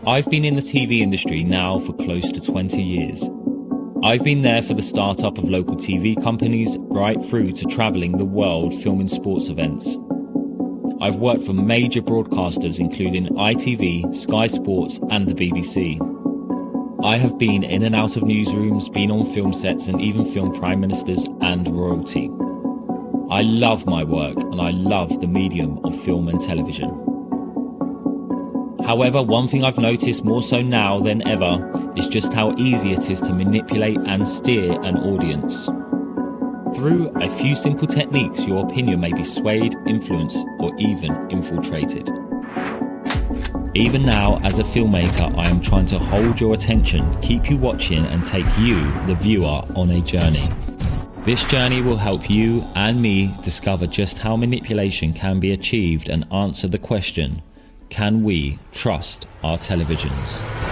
I've been in the TV industry now for close to 20 years. I've been there for the startup of local TV companies right through to travelling the world filming sports events. I've worked for major broadcasters including ITV, Sky Sports and the BBC. I have been in and out of newsrooms, been on film sets and even filmed prime ministers and royalty. I love my work and I love the medium of film and television. However, one thing I've noticed more so now than ever is just how easy it is to manipulate and steer an audience. Through a few simple techniques, your opinion may be swayed, influenced, or even infiltrated. Even now, as a filmmaker, I am trying to hold your attention, keep you watching, and take you, the viewer, on a journey. This journey will help you and me discover just how manipulation can be achieved and answer the question, can we trust our televisions?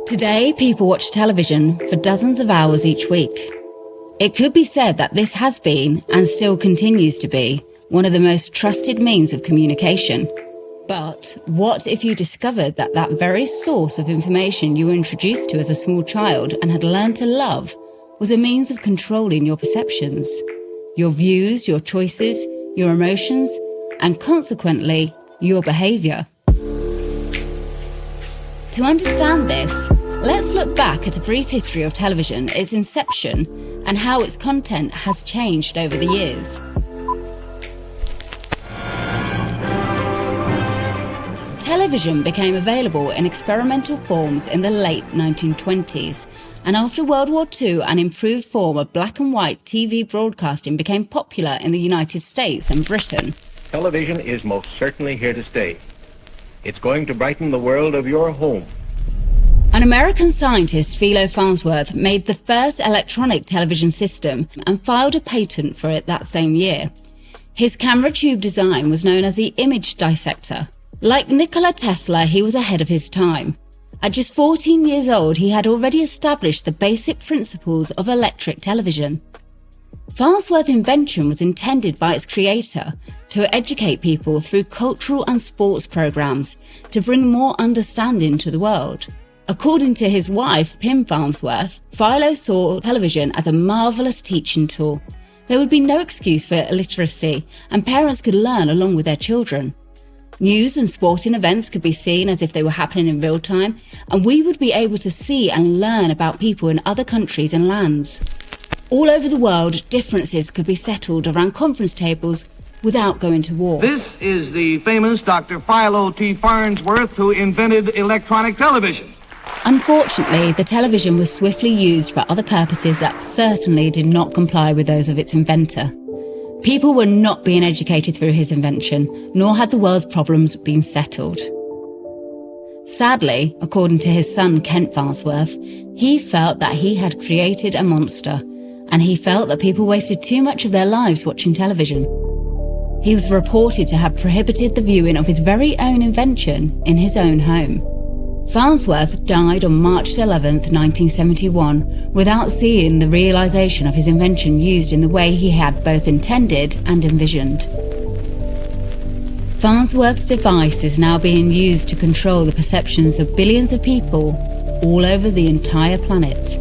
Today, people watch television for dozens of hours each week. It could be said that this has been, and still continues to be, one of the most trusted means of communication. But what if you discovered that that very source of information you were introduced to as a small child and had learned to love was a means of controlling your perceptions, your views, your choices, your emotions, and consequently, your behaviour? To understand this, let's look back at a brief history of television, its inception, and how its content has changed over the years. Television became available in experimental forms in the late 1920s, and after World War II, an improved form of black and white TV broadcasting became popular in the United States and Britain. Television is most certainly here to stay. It's going to brighten the world of your home. An American scientist, Philo Farnsworth, made the first electronic television system and filed a patent for it that same year. His camera tube design was known as the image dissector. Like Nikola Tesla, he was ahead of his time. At just 14 years old, he had already established the basic principles of electric television. Farnsworth's invention was intended by its creator to educate people through cultural and sports programs to bring more understanding to the world. According to his wife, Pim Farnsworth, Philo saw television as a marvellous teaching tool. There would be no excuse for illiteracy, and parents could learn along with their children. News and sporting events could be seen as if they were happening in real time, and we would be able to see and learn about people in other countries and lands. All over the world, differences could be settled around conference tables without going to war. This is the famous Dr. Philo T. Farnsworth, who invented electronic television. Unfortunately, the television was swiftly used for other purposes that certainly did not comply with those of its inventor. People were not being educated through his invention, nor had the world's problems been settled. Sadly, according to his son Kent Farnsworth, he felt that he had created a monster, and he felt that people wasted too much of their lives watching television. He was reported to have prohibited the viewing of his very own invention in his own home. Farnsworth died on March 11, 1971, without seeing the realization of his invention used in the way he had both intended and envisioned. Farnsworth's device is now being used to control the perceptions of billions of people all over the entire planet.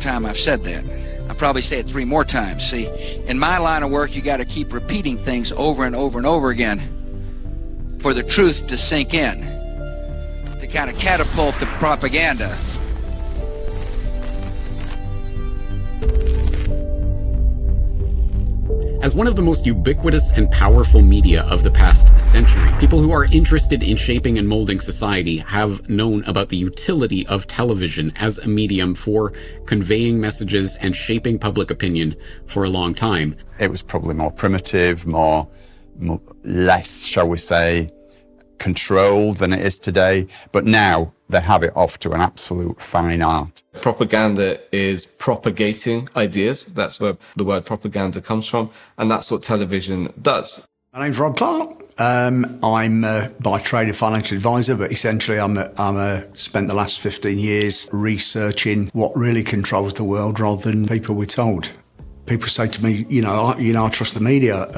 time I've said that. I'll probably say it 3 more times. See, in my line of work, you got to keep repeating things over and over and over again for the truth to sink in, to kind of catapult the propaganda. As one of the most ubiquitous and powerful media of the past century, people who are interested in shaping and molding society have known about the utility of television as a medium for conveying messages and shaping public opinion for a long time. It was probably more primitive, more less, shall we say, controlled than it is today, but now they have it off to an absolute fine art. Propaganda is propagating ideas. That's where the word propaganda comes from, and that's what television does. My name's Rob Clark. I'm by trade a financial advisor, but essentially I'm spent the last 15 years researching what really controls the world rather than people we're told. People say to me, I trust the media.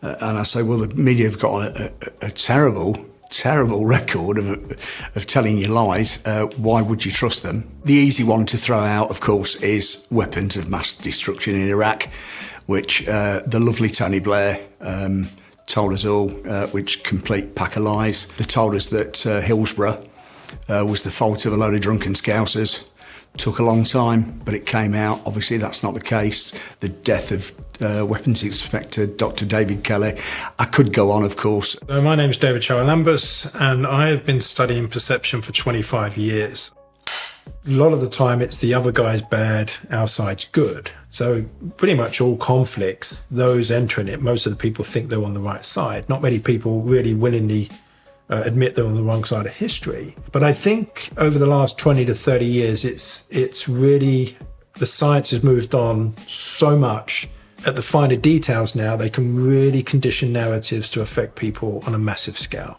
And I say, well, the media have got a terrible record of telling you lies. Why would you trust them? The easy one to throw out, of course, is weapons of mass destruction in Iraq, which the lovely Tony Blair told us all, which complete pack of lies. They told us that Hillsborough was the fault of a load of drunken scousers. Took a long time, but it came out. Obviously, that's not the case. The death of Weapons Inspector Dr. David Kelly. I could go on, of course. My name is David Chow-Lambus, and I have been studying perception for 25 years. A lot of the time, it's the other guy's bad, our side's good. So pretty much all conflicts, those entering it, most of the people think they're on the right side. Not many people really willingly admit they're on the wrong side of history. But I think over the last 20 to 30 years, it's really, the science has moved on so much. At the finer details now, they can really condition narratives to affect people on a massive scale.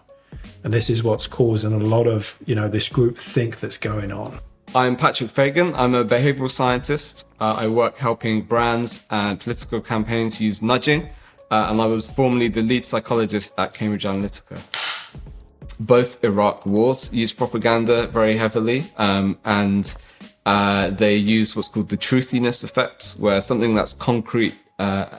And this is what's causing a lot of, this group think that's going on. I'm Patrick Fagan. I'm a behavioral scientist. I work helping brands and political campaigns use nudging. And I was formerly the lead psychologist at Cambridge Analytica. Both Iraq wars used propaganda very heavily, and they use what's called the truthiness effect, where something that's concrete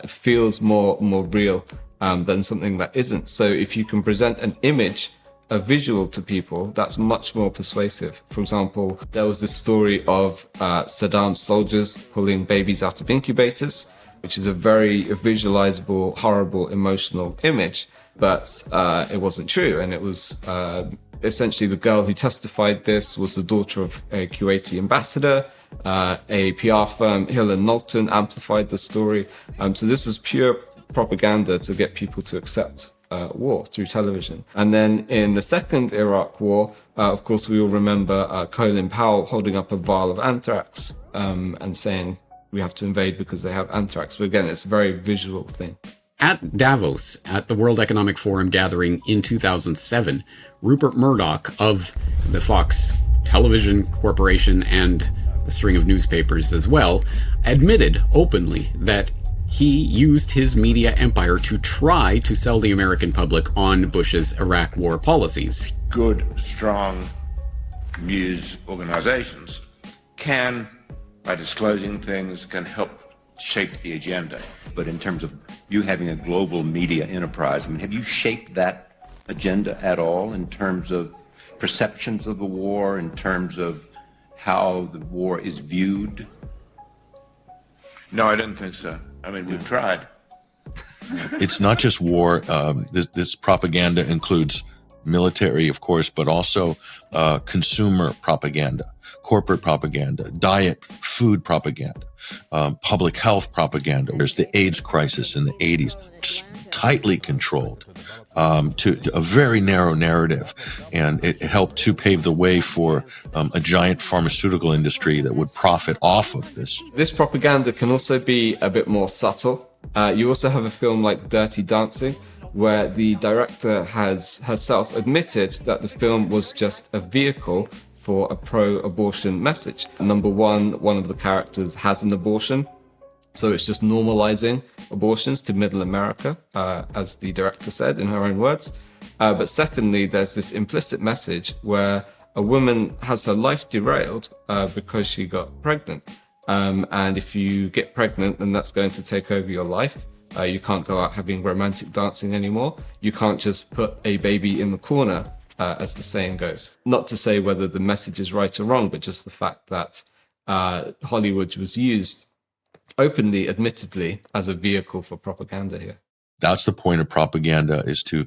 feels more real than something that isn't. So if you can present an image, a visual to people, that's much more persuasive. For example, there was this story of Saddam's soldiers pulling babies out of incubators, which is a very visualizable, horrible, emotional image. But it wasn't true, and it was essentially the girl who testified this was the daughter of a Kuwaiti ambassador. A PR firm, Hill & Knowlton, amplified the story. So this was pure propaganda to get people to accept war through television. And then in the second Iraq war, of course, we all remember Colin Powell holding up a vial of anthrax and saying we have to invade because they have anthrax. But again, it's a very visual thing. At Davos, at the World Economic Forum gathering in 2007, Rupert Murdoch of the Fox Television Corporation and a string of newspapers as well, admitted openly that he used his media empire to try to sell the American public on Bush's Iraq war policies. Good, strong news organizations can, by disclosing things, can help shape the agenda. But in terms of you having a global media enterprise, have you shaped that agenda at all in terms of perceptions of the war, in terms of how the war is viewed? No, I don't think so. We've tried. It's not just war. This propaganda includes military, of course, but also consumer propaganda, corporate propaganda, diet, food propaganda, public health propaganda. There's the AIDS crisis in the 80s, tightly controlled to a very narrow narrative. And it helped to pave the way for a giant pharmaceutical industry that would profit off of this. This propaganda can also be a bit more subtle. You also have a film like Dirty Dancing, where the director has herself admitted that the film was just a vehicle for a pro-abortion message. Number one of the characters has an abortion, so it's just normalizing abortions to middle America, as the director said in her own words. But secondly, there's this implicit message where a woman has her life derailed because she got pregnant. And if you get pregnant, then that's going to take over your life. You can't go out having romantic dancing anymore. You can't just put a baby in the corner, as the saying goes. Not to say whether the message is right or wrong, but just the fact that Hollywood was used openly, admittedly, as a vehicle for propaganda here. That's the point of propaganda, is to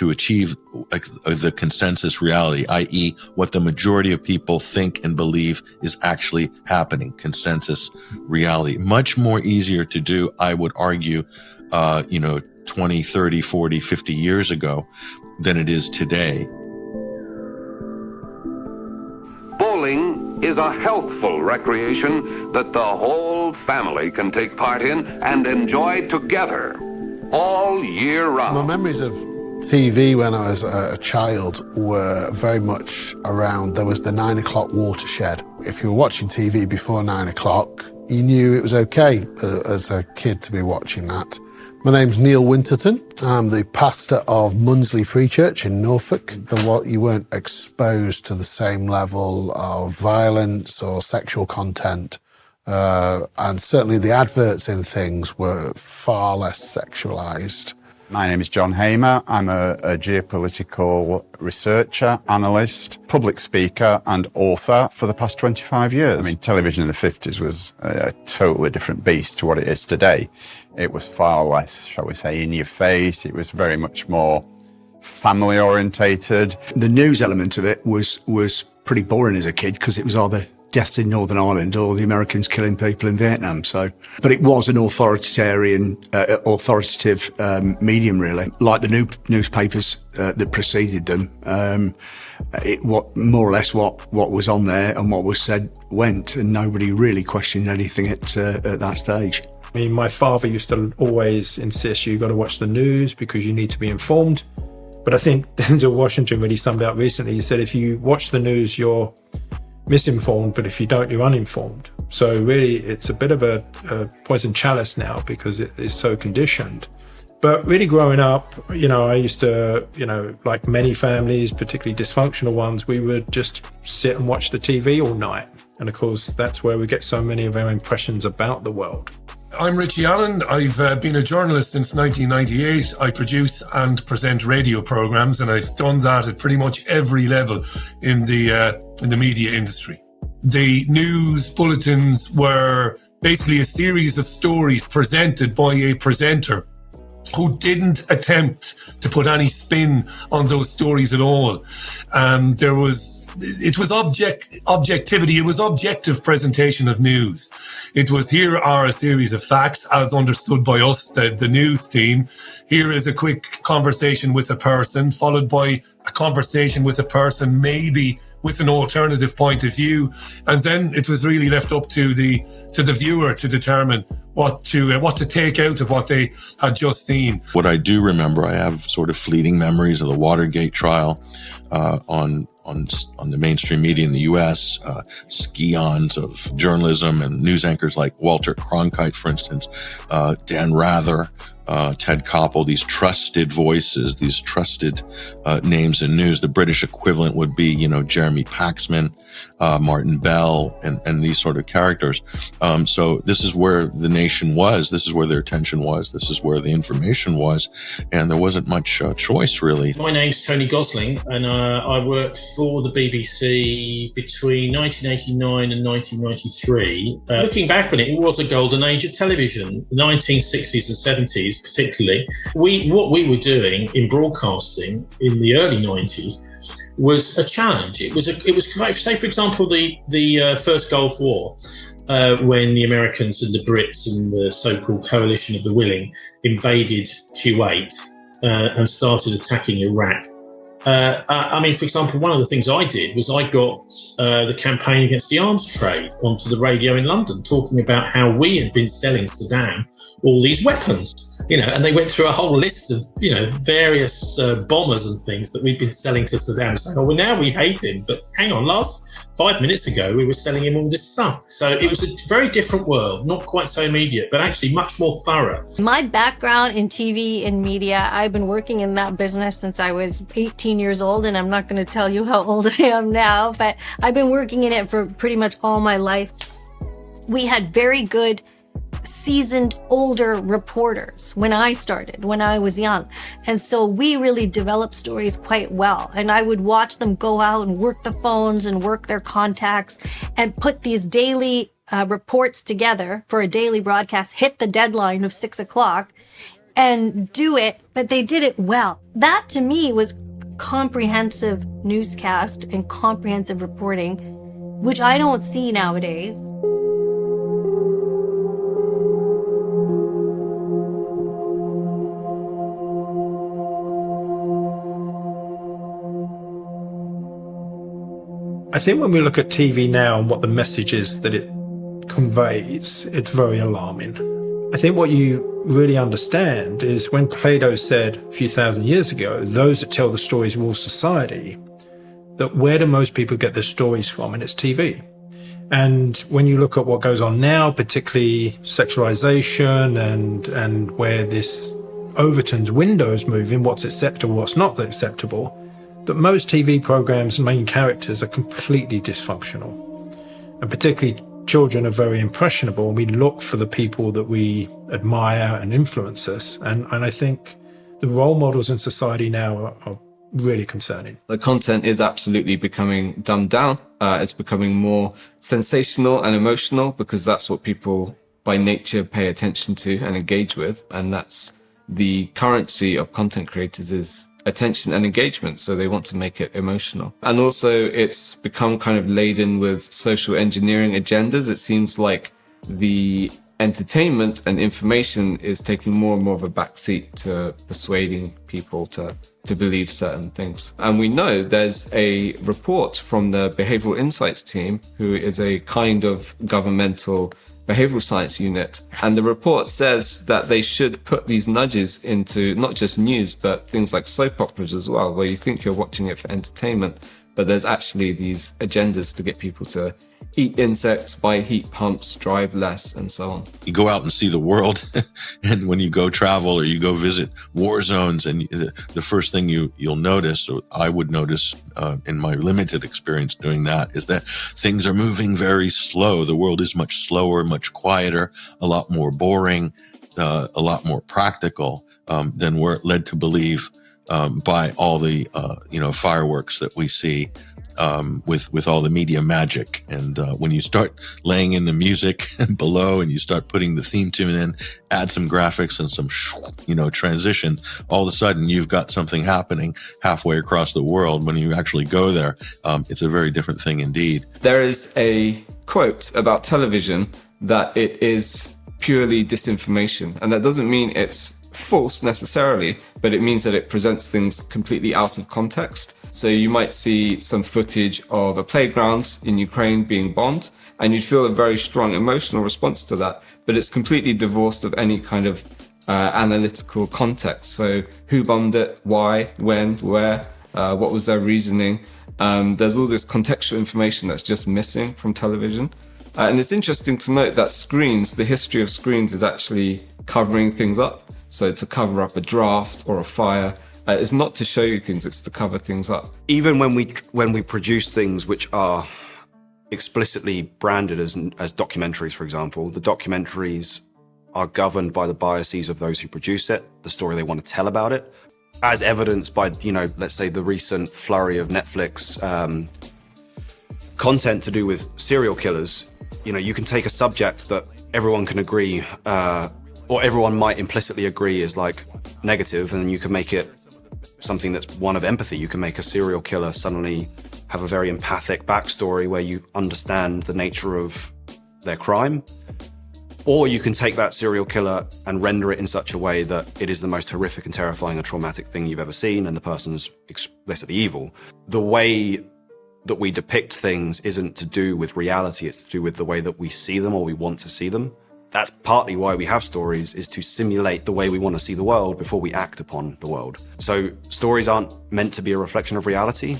achieve the consensus reality, i.e. what the majority of people think and believe is actually happening, consensus reality. Much more easier to do, I would argue, 20, 30, 40, 50 years ago than it is today. Bowling is a healthful recreation that the whole family can take part in and enjoy together all year round. My memories of TV when I was a child were very much around, there was the 9 o'clock watershed. If you were watching TV before 9 o'clock, you knew it was okay as a kid to be watching that. My name's Neil Winterton. I'm the pastor of Munsley Free Church in Norfolk. You weren't exposed to the same level of violence or sexual content. And certainly the adverts in things were far less sexualised. My name is John Hamer. I'm a geopolitical researcher, analyst, public speaker and author for the past 25 years. I mean, television in the 50s was a totally different beast to what it is today. It was far less, shall we say, in your face. It was very much more family orientated. The news element of it was pretty boring as a kid because it was either deaths in Northern Ireland or the Americans killing people in Vietnam. But it was an authoritative medium, really, like the newspapers that preceded them. More or less what was on there and what was said went, and nobody really questioned anything at that stage. I mean, my father used to always insist you've got to watch the news because you need to be informed. But I think Denzel Washington really summed up recently. He said, if you watch the news, you're misinformed, but if you don't, you're uninformed. So really, it's a bit of a poison chalice now because it is so conditioned. But really growing up, I used to, like many families, particularly dysfunctional ones, we would just sit and watch the TV all night. And of course, that's where we get so many of our impressions about the world. I'm Richie Allen. I've been a journalist since 1998. I produce and present radio programs, and I've done that at pretty much every level in the media industry. The news bulletins were basically a series of stories presented by a presenter who didn't attempt to put any spin on those stories at all. It was objectivity. It was objective presentation of news. It was, here are a series of facts as understood by us, the news team. Here is a quick conversation with a person, followed by a conversation with a person, maybe with an alternative point of view. And then it was really left up to the viewer to determine what to take out of what they had just seen. What I do remember, I have sort of fleeting memories of the Watergate trial on the mainstream media in the U.S., scions of journalism and news anchors like Walter Cronkite, for instance, Dan Rather, Ted Koppel, these trusted voices, these trusted names in news. The British equivalent would be, Jeremy Paxman, Martin Bell, and these sort of characters. So this is where the nation was. This is where their attention was. This is where the information was. And there wasn't much choice, really. My name's Tony Gosling, and I worked for the BBC between 1989 and 1993. Looking back on it, it was a golden age of television, the 1960s and 70s particularly. What we were doing in broadcasting in the early 90s was a challenge. It was say, for example, the first Gulf War, when the Americans and the Brits and the so-called coalition of the willing invaded Kuwait and started attacking Iraq. For example, one of the things I did was I got the campaign against the arms trade onto the radio in London, talking about how we had been selling Saddam all these weapons, and they went through a whole list of, various bombers and things that we'd been selling to Saddam, saying, oh, well, now we hate him, but hang on, last 5 minutes ago, we were selling him all this stuff. So it was a very different world, not quite so immediate, but actually much more thorough. My background in TV and media, I've been working in that business since I was 18 years old, and I'm not going to tell you how old I am now, but I've been working in it for pretty much all my life. We had very good, seasoned, older reporters when I started, when I was young. And so we really developed stories quite well. And I would watch them go out and work the phones and work their contacts and put these daily reports together for a daily broadcast, hit the deadline of 6 o'clock and do it, but they did it well. That to me was comprehensive newscast and comprehensive reporting, which I don't see nowadays. I think when we look at TV now and what the message is that it conveys, it's very alarming. I think what you really understand is when Plato said a few thousand years ago, those that tell the stories rule society, that where do most people get their stories from? And it's TV. And when you look at what goes on now, particularly sexualization and where this Overton's window is moving, what's acceptable, what's not acceptable, that most TV programs' main characters are completely dysfunctional. And particularly children are very impressionable, and we look for the people that we admire and influence us. And I think the role models in society now are really concerning. The content is absolutely becoming dumbed down. It's becoming more sensational and emotional because that's what people by nature pay attention to and engage with. And that's the currency of content creators is attention and engagement, so they want to make it emotional. And also it's become kind of laden with social engineering agendas. It seems like the entertainment and information is taking more and more of a backseat to persuading people to believe certain things. And we know there's a report from the Behavioral Insights team, who is a kind of governmental behavioral science unit, and the report says that they should put these nudges into not just news but things like soap operas as well, where you think you're watching it for entertainment, but there's actually these agendas to get people to eat insects, buy heat pumps, drive less, and so on. You go out and see the world, and when you go travel or you go visit war zones, and the first thing you'll notice, or I would notice in my limited experience doing that, is that things are moving very slow. The world is much slower, much quieter, a lot more boring, a lot more practical than we're led to believe by all the fireworks that we see. With all the media magic. And when you start laying in the music below and you start putting the theme tune in, add some graphics and some, transition, all of a sudden you've got something happening halfway across the world. When you actually go there, it's a very different thing indeed. There is a quote about television that it is purely disinformation. And that doesn't mean it's false necessarily, but it means that it presents things completely out of context. So you might see some footage of a playground in Ukraine being bombed, and you'd feel a very strong emotional response to that, but it's completely divorced of any kind of analytical context. So who bombed it, why, when, where, what was their reasoning? There's all this contextual information that's just missing from television. And it's interesting to note that screens, the history of screens is actually covering things up. So to cover up a draft or a fire, it's not to show you things, it's to cover things up. Even when we produce things which are explicitly branded as documentaries, for example, the documentaries are governed by the biases of those who produce it, the story they want to tell about it, as evidenced by, let's say the recent flurry of Netflix content to do with serial killers. You can take a subject that everyone can agree, or everyone might implicitly agree is like negative, and then you can make it something that's one of empathy. You can make a serial killer suddenly have a very empathic backstory where you understand the nature of their crime. Or you can take that serial killer and render it in such a way that it is the most horrific and terrifying and traumatic thing you've ever seen, and the person's explicitly evil. The way that we depict things isn't to do with reality, it's to do with the way that we see them or we want to see them. That's partly why we have stories, is to simulate the way we want to see the world before we act upon the world. So stories aren't meant to be a reflection of reality.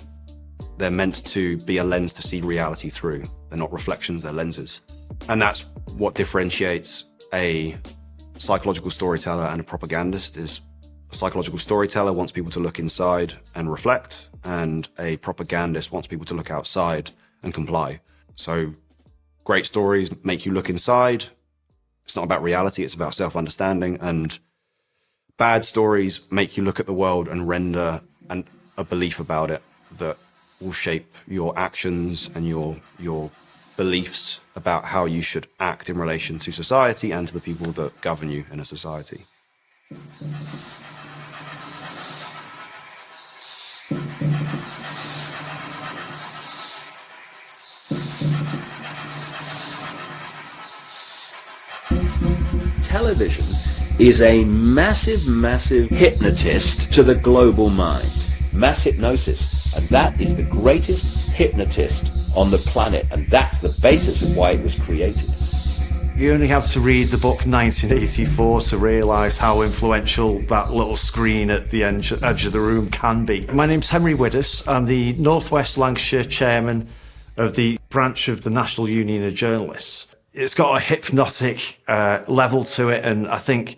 They're meant to be a lens to see reality through. They're not reflections, they're lenses. And that's what differentiates a psychological storyteller and a propagandist. Is a psychological storyteller wants people to look inside and reflect, and a propagandist wants people to look outside and comply. So great stories make you look inside. It's not about reality, it's about self-understanding. And bad stories make you look at the world and render a belief about it that will shape your actions and your beliefs about how you should act in relation to society and to the people that govern you in a society. Television is a massive, massive hypnotist to the global mind. Mass hypnosis. And that is the greatest hypnotist on the planet. And that's the basis of why it was created. You only have to read the book 1984 to realise how influential that little screen at the edge of the room can be. My name's Henry Widders. I'm the North West Lancashire chairman of the branch of the National Union of Journalists. It's got a hypnotic level to it, and I think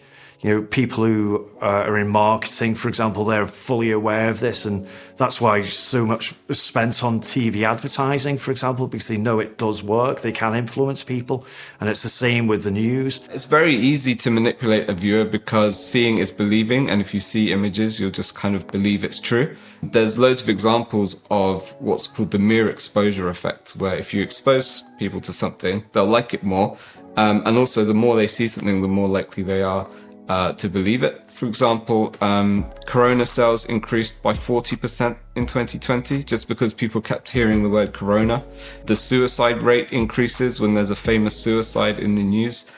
people who are in marketing, for example, they're fully aware of this, and that's why so much is spent on TV advertising, for example, because they know it does work, they can influence people, and it's the same with the news. It's very easy to manipulate a viewer because seeing is believing, and if you see images, you'll just kind of believe it's true. There's loads of examples of what's called the mere exposure effect, where if you expose people to something, they'll like it more, and also the more they see something, the more likely they are to believe it. For example, corona sales increased by 40% in 2020 just because people kept hearing the word corona. The suicide rate increases when there's a famous suicide in the news.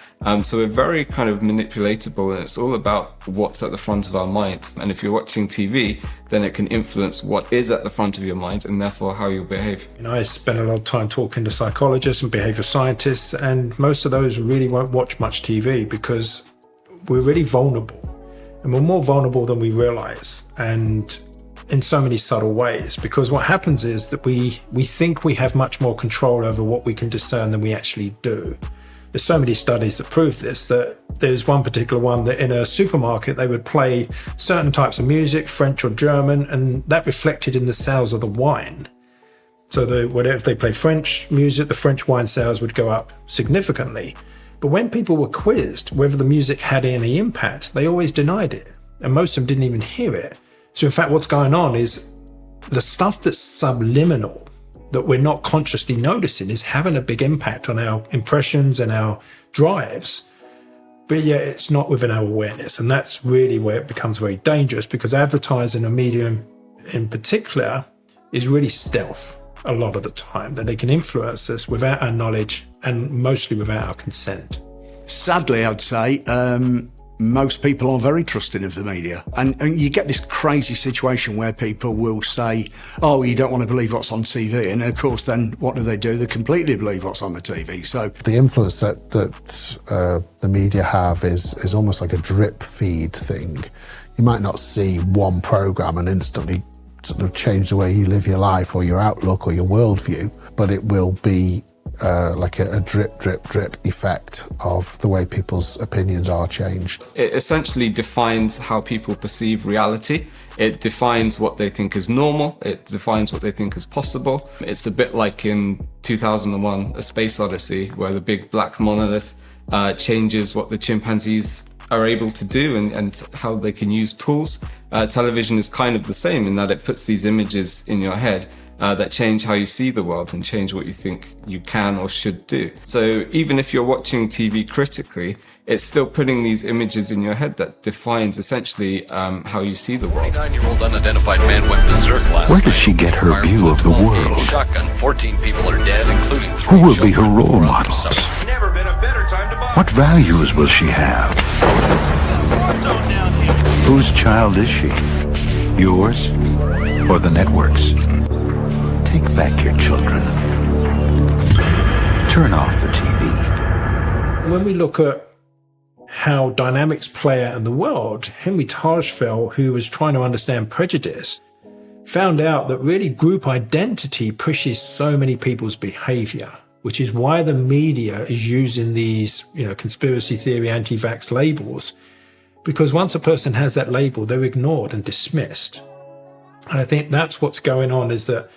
So we're very kind of manipulatable, and it's all about what's at the front of our mind. And if you're watching TV, then it can influence what is at the front of your mind and therefore how you'll behave. I spend a lot of time talking to psychologists and behavioral scientists, and most of those really won't watch much TV because we're really vulnerable, and we're more vulnerable than we realize, and in so many subtle ways, because what happens is that we think we have much more control over what we can discern than we actually do. There's so many studies that prove this, that there's one particular one that in a supermarket they would play certain types of music, French or German, and that reflected in the sales of the wine. So if they played French music, the French wine sales would go up significantly. But when people were quizzed whether the music had any impact, they always denied it. And most of them didn't even hear it. So in fact, what's going on is the stuff that's subliminal, that we're not consciously noticing, is having a big impact on our impressions and our drives. But yet it's not within our awareness. And that's really where it becomes very dangerous, because advertising, a medium in particular, is really stealth a lot of the time, that they can influence us without our knowledge and mostly without our consent. Sadly, I'd say most people are very trusting of the media. And you get this crazy situation where people will say, oh, you don't want to believe what's on TV. And of course, then what do? They completely believe what's on the TV. So the influence that the media have is almost like a drip feed thing. You might not see one program and instantly sort of change the way you live your life or your outlook or your worldview, but it will be like a drip effect of the way people's opinions are changed. It essentially defines how people perceive reality. It defines what they think is normal. It defines what they think is possible. It's a bit like in 2001, A Space Odyssey, where the big black monolith changes what the chimpanzees are able to do and how they can use tools. Television is kind of the same in that it puts these images in your head that change how you see the world and change what you think you can or should do. So even if you're watching TV critically, it's still putting these images in your head that defines essentially how you see the world. 49-year-old unidentified man went berserk last night. Where does she get her view of the world? Shotgun. 14 people are dead, including 3 Who will be her role models? Never been a better time to buy. What values will she have? Whose child is she? Yours or the network's? Take back your children. Turn off the TV. When we look at how dynamics play out in the world, Henry Tajfel, who was trying to understand prejudice, found out that really group identity pushes so many people's behavior, which is why the media is using these, conspiracy theory, anti-vax labels, because once a person has that label, they're ignored and dismissed. And I think that's what's going on, is that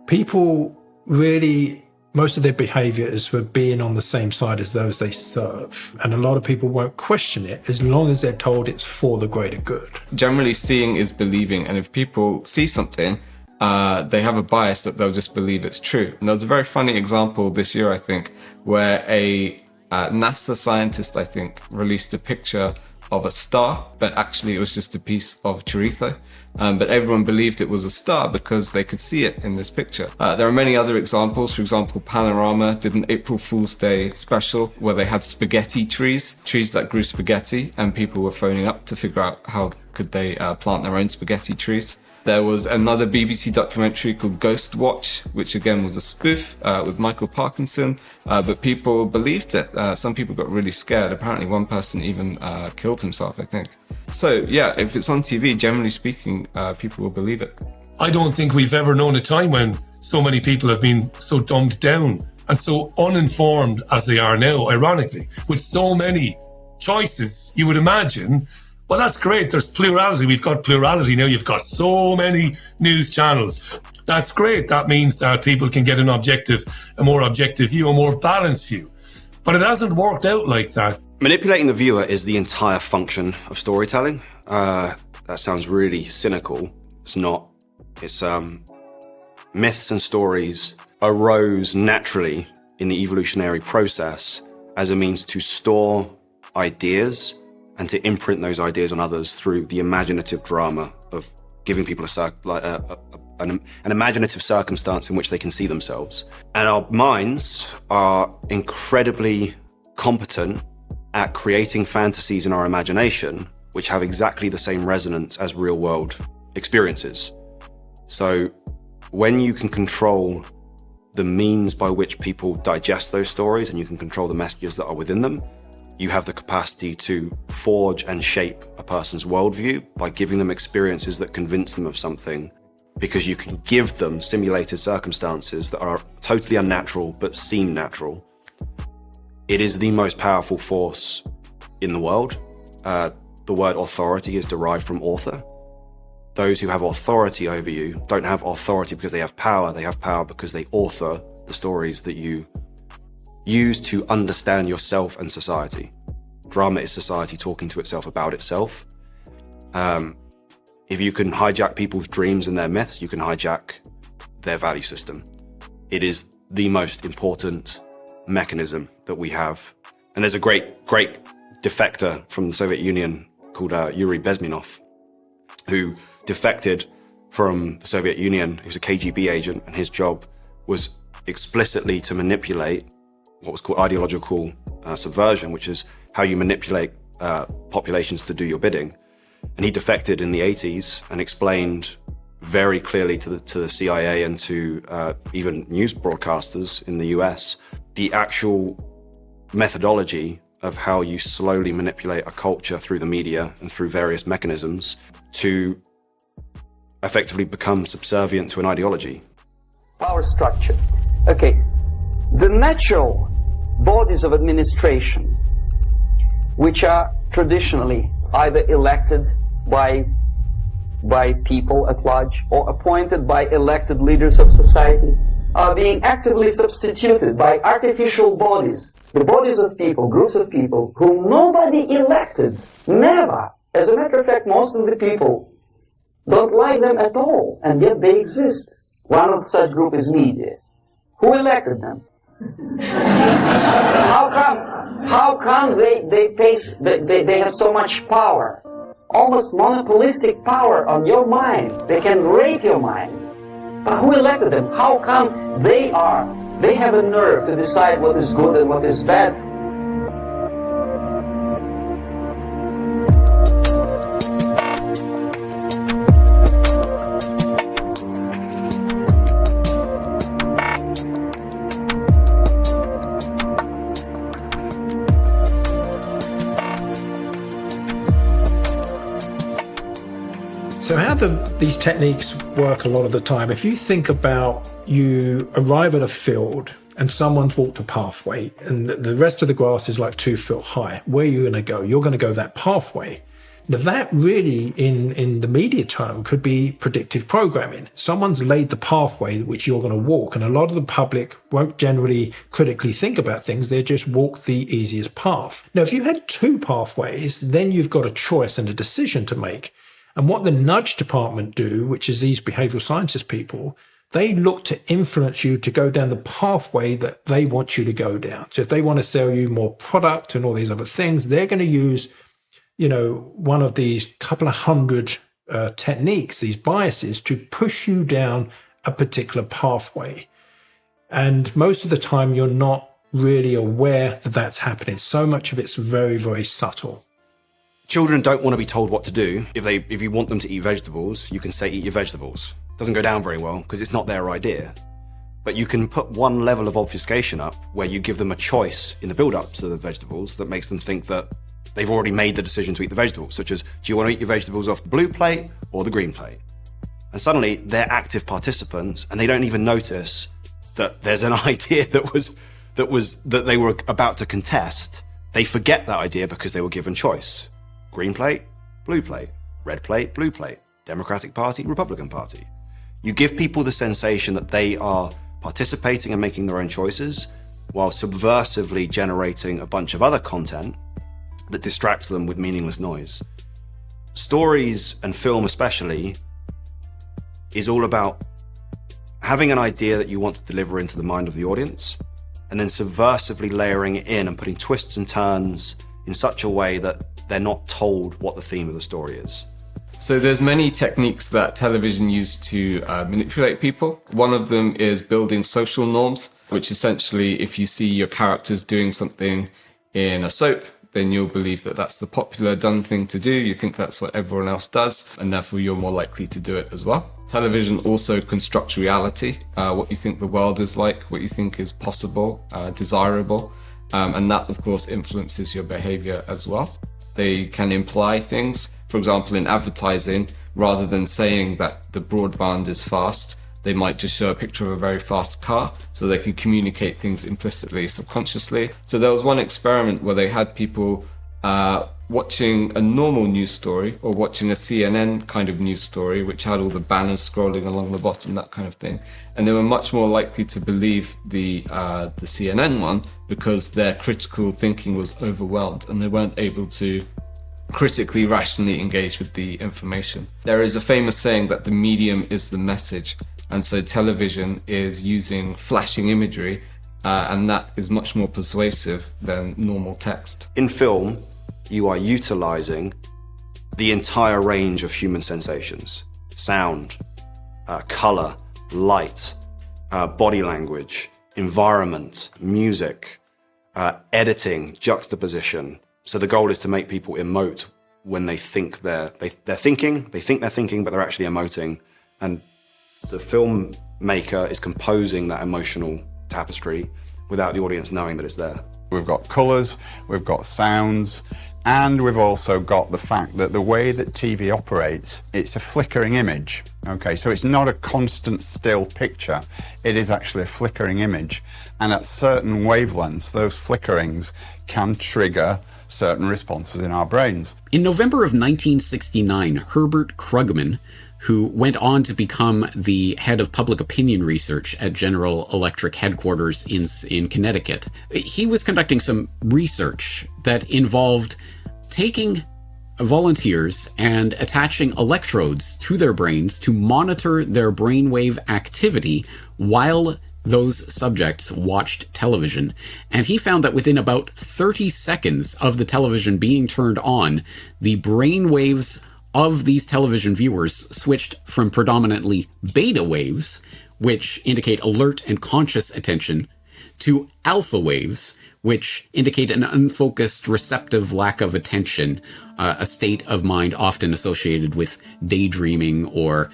people really, most of their behavior is for being on the same side as those they serve. And a lot of people won't question it as long as they're told it's for the greater good. Generally, seeing is believing. And if people see something, they have a bias that they'll just believe it's true. And there was a very funny example this year, I think, where a NASA scientist, I think, released a picture of a star, but actually it was just a piece of chorizo. But everyone believed it was a star because they could see it in this picture. There are many other examples. For example, Panorama did an April Fool's Day special where they had spaghetti trees that grew spaghetti, and people were phoning up to figure out how could they plant their own spaghetti trees. There was another BBC documentary called Ghost Watch, which again was a spoof with Michael Parkinson, but people believed it. Some people got really scared. Apparently one person even killed himself, I think. So yeah, if it's on TV, generally speaking, people will believe it. I don't think we've ever known a time when so many people have been so dumbed down and so uninformed as they are now, ironically, with so many choices. You would imagine, well, that's great. There's plurality. We've got plurality now. You've got so many news channels. That's great. That means that people can get a more objective view, a more balanced view. But it hasn't worked out like that. Manipulating the viewer is the entire function of storytelling. That sounds really cynical. It's not. It's myths and stories arose naturally in the evolutionary process as a means to store ideas and to imprint those ideas on others through the imaginative drama of giving people an imaginative circumstance in which they can see themselves. And our minds are incredibly competent at creating fantasies in our imagination which have exactly the same resonance as real-world experiences. So when you can control the means by which people digest those stories and you can control the messages that are within them, you have the capacity to forge and shape a person's worldview by giving them experiences that convince them of something, because you can give them simulated circumstances that are totally unnatural but seem natural. It is the most powerful force in the world. The word authority is derived from author. Those who have authority over you don't have authority because they have power because they author the stories that you use to understand yourself and society. Drama is society talking to itself about itself. If you can hijack people's dreams and their myths, you can hijack their value system. It is the most important mechanism that we have. And there's a great defector from the Soviet Union called Yuri Bezmenov, who defected from the Soviet Union. He was a KGB agent, and his job was explicitly to manipulate what was called ideological subversion, which is how you manipulate populations to do your bidding. And he defected in the 80s and explained very clearly to the CIA and to even news broadcasters in the US the actual methodology of how you slowly manipulate a culture through the media and through various mechanisms to effectively become subservient to an ideology. Power structure. Okay, the natural bodies of administration, which are traditionally either elected by people at large or appointed by elected leaders of society, are being actively substituted by artificial bodies, the bodies of people, groups of people whom nobody elected, never. As a matter of fact, most of the people don't like them at all, and yet they exist. One of such group is media. Who elected them? How come they have so much power? Almost monopolistic power on your mind. They can rape your mind. But who elected them? How come they have a nerve to decide what is good and what is bad? So how these techniques work a lot of the time, if you think about you arrive at a field and someone's walked a pathway and the rest of the grass is like 2 foot high, where are you going to go? You're going to go that pathway. Now that really, in the media term, could be predictive programming. Someone's laid the pathway which you're going to walk, and a lot of the public won't generally critically think about things. They just walk the easiest path. Now, if you had 2 pathways, then you've got a choice and a decision to make. And what the nudge department do, which is these behavioral scientist people, they look to influence you to go down the pathway that they want you to go down. So if they want to sell you more product and all these other things, they're going to use, one of these couple of hundred techniques, these biases, to push you down a particular pathway. And most of the time, you're not really aware that that's happening. So much of it's very, very subtle. Children don't want to be told what to do. If you want them to eat vegetables, you can say, eat your vegetables. Doesn't go down very well because it's not their idea. But you can put one level of obfuscation up where you give them a choice in the build-up to the vegetables that makes them think that they've already made the decision to eat the vegetables, such as, do you want to eat your vegetables off the blue plate or the green plate? And suddenly they're active participants and they don't even notice that there's an idea that they were about to contest. They forget that idea because they were given choice. Green plate, blue plate, red plate, blue plate, Democratic Party, Republican Party. You give people the sensation that they are participating and making their own choices while subversively generating a bunch of other content that distracts them with meaningless noise. Stories, and film especially, is all about having an idea that you want to deliver into the mind of the audience and then subversively layering it in and putting twists and turns in such a way that they're not told what the theme of the story is. So there's many techniques that television use to manipulate people. One of them is building social norms, which essentially, if you see your characters doing something in a soap, then you'll believe that that's the popular done thing to do. You think that's what everyone else does, and therefore you're more likely to do it as well. Television also constructs reality, what you think the world is like, what you think is possible, desirable, and that of course influences your behavior as well. They can imply things. For example, in advertising, rather than saying that the broadband is fast, they might just show a picture of a very fast car so they can communicate things implicitly, subconsciously. So there was one experiment where they had people watching a normal news story or watching a CNN kind of news story, which had all the banners scrolling along the bottom, that kind of thing. And they were much more likely to believe the CNN one because their critical thinking was overwhelmed and they weren't able to critically, rationally engage with the information. There is a famous saying that the medium is the message. And so television is using flashing imagery, and that is much more persuasive than normal text. In film, you are utilizing the entire range of human sensations. Sound, color, light, body language, environment, music, editing, juxtaposition. So the goal is to make people emote when they think they're thinking, but they're actually emoting. And the filmmaker is composing that emotional tapestry without the audience knowing that it's there. We've got colours, we've got sounds, and we've also got the fact that the way that TV operates, it's a flickering image. Okay, so it's not a constant still picture, it is actually a flickering image. And at certain wavelengths, those flickerings can trigger certain responses in our brains. In November of 1969, Herbert Krugman, who went on to become the head of public opinion research at General Electric headquarters in Connecticut, he was conducting some research that involved taking volunteers and attaching electrodes to their brains to monitor their brainwave activity while those subjects watched television. And he found that within about 30 seconds of the television being turned on, the brainwaves of these television viewers switched from predominantly beta waves, which indicate alert and conscious attention, to alpha waves, which indicate an unfocused, receptive lack of attention, a state of mind often associated with daydreaming or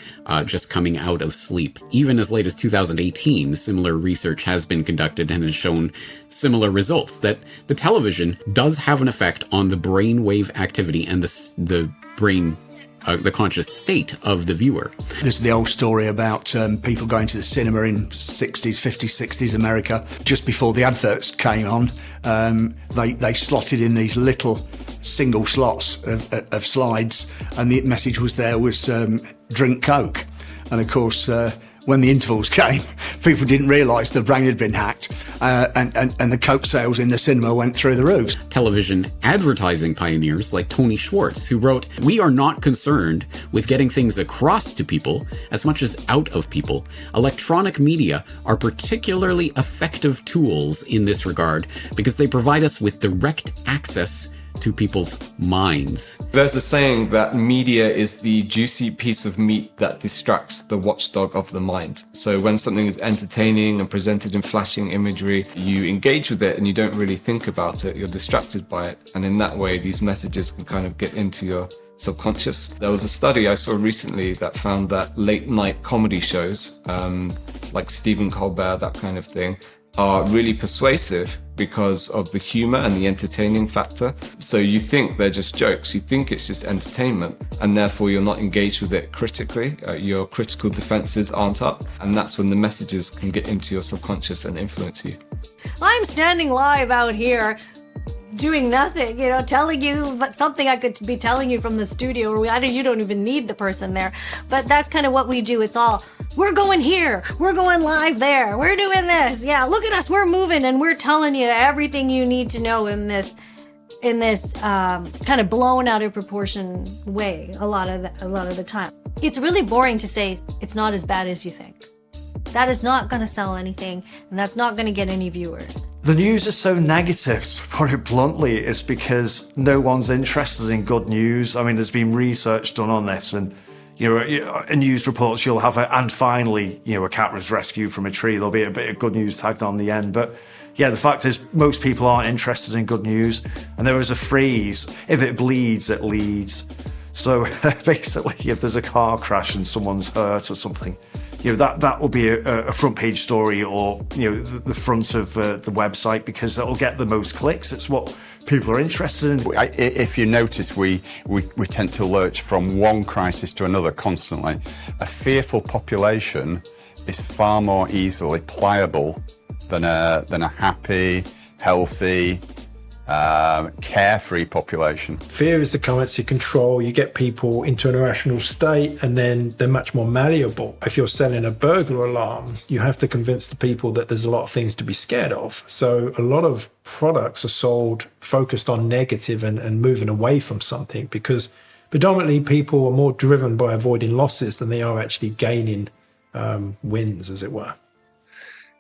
just coming out of sleep. Even as late as 2018, similar research has been conducted and has shown similar results, that the television does have an effect on the brain wave activity and the brain the conscious state of the viewer. This is the old story about people going to the cinema in 60s, 50s, 60s America. Just before the adverts came on, they slotted in these little single slots of slides, and the message was drink Coke. And of course, when the intervals came, people didn't realise the brain had been hacked, and the Coke sales in the cinema went through the roof. Television advertising pioneers like Tony Schwartz, who wrote, "We are not concerned with getting things across to people as much as out of people. Electronic media are particularly effective tools in this regard because they provide us with direct access to people's minds." There's a saying that media is the juicy piece of meat that distracts the watchdog of the mind. So when something is entertaining and presented in flashing imagery, you engage with it and you don't really think about it, you're distracted by it. And in that way, these messages can kind of get into your subconscious. There was a study I saw recently that found that late night comedy shows, like Stephen Colbert, that kind of thing, are really persuasive because of the humor and the entertaining factor. So you think they're just jokes, you think it's just entertainment, and therefore you're not engaged with it critically. Your critical defenses aren't up, and that's when the messages can get into your subconscious and influence you. I'm standing live out here doing nothing, telling you but something I could be telling you from the studio, or you don't even need the person there. But that's kind of what we do. It's all, we're going here, we're going live there, we're doing this. Yeah, look at us, we're moving, and we're telling you everything you need to know in this kind of blown out of proportion way a lot of the time. It's really boring to say it's not as bad as you think. That is not going to sell anything, and that's not going to get any viewers. The news is so negative, to put it bluntly. It's because no one's interested in good news. I mean, there's been research done on this, and in news reports you'll have and finally, a cat was rescued from a tree. There'll be a bit of good news tagged on the end. But yeah, the fact is most people aren't interested in good news. And there is a phrase, if it bleeds, it leads. So basically, if there's a car crash and someone's hurt or something, that will be a front page story, or the front of the website, because that'll get the most clicks. It's what people are interested in. If you notice, we tend to lurch from one crisis to another constantly. A fearful population is far more easily pliable than a happy, healthy, carefree population. Fear is the currency control. You get people into an irrational state, and then they're much more malleable. If you're selling a burglar alarm, you have to convince the people that there's a lot of things to be scared of. So a lot of products are sold focused on negative and moving away from something, because predominantly people are more driven by avoiding losses than they are actually gaining wins, as it were.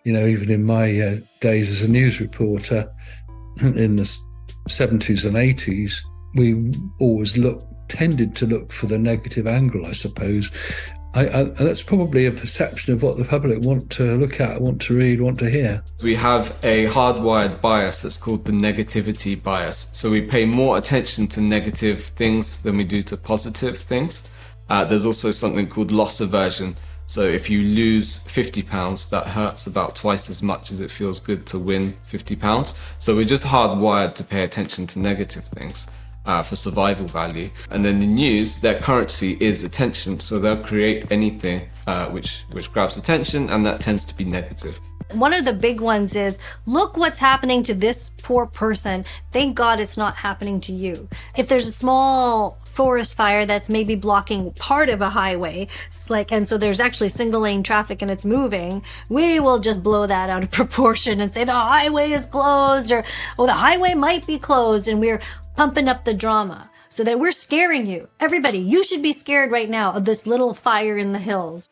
Even in my days as a news reporter, in the 70s and 80s, we always tended to look for the negative angle, I suppose. And that's probably a perception of what the public want to look at, want to read, want to hear. We have a hardwired bias that's called the negativity bias. So we pay more attention to negative things than we do to positive things. There's also something called loss aversion. So if you lose £50, that hurts about twice as much as it feels good to win £50. So we're just hardwired to pay attention to negative things for survival value. And then the news, their currency is attention. So they'll create anything which grabs attention, and that tends to be negative. One of the big ones is, look what's happening to this poor person. Thank God it's not happening to you. If there's a small forest fire that's maybe blocking part of a highway, and so there's actually single lane traffic and it's moving, we will just blow that out of proportion and say the highway is closed, or the highway might be closed, and we're pumping up the drama so that we're scaring you. Everybody, you should be scared right now of this little fire in the hills.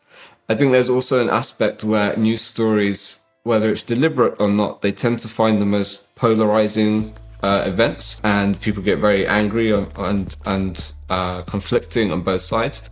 I think there's also an aspect where news stories, whether it's deliberate or not, they tend to find the most polarizing events, and people get very angry and conflicting on both sides.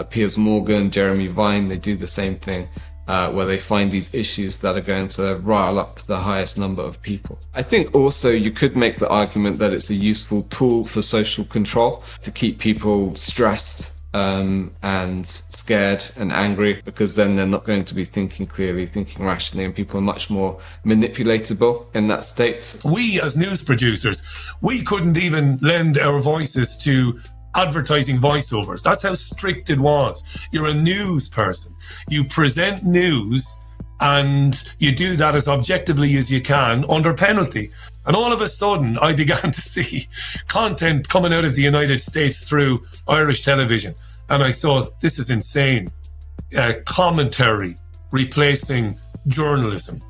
Piers Morgan, Jeremy Vine, they do the same thing, where they find these issues that are going to rile up the highest number of people. I think also you could make the argument that it's a useful tool for social control to keep people stressed and scared and angry, because then they're not going to be thinking clearly, thinking rationally, and people are much more manipulatable in that state. We as news producers, we couldn't even lend our voices to advertising voiceovers. That's how strict it was. You're a news person. You present news and you do that as objectively as you can under penalty. And all of a sudden, I began to see content coming out of the United States through Irish television. And I thought, this is insane. Commentary replacing journalism.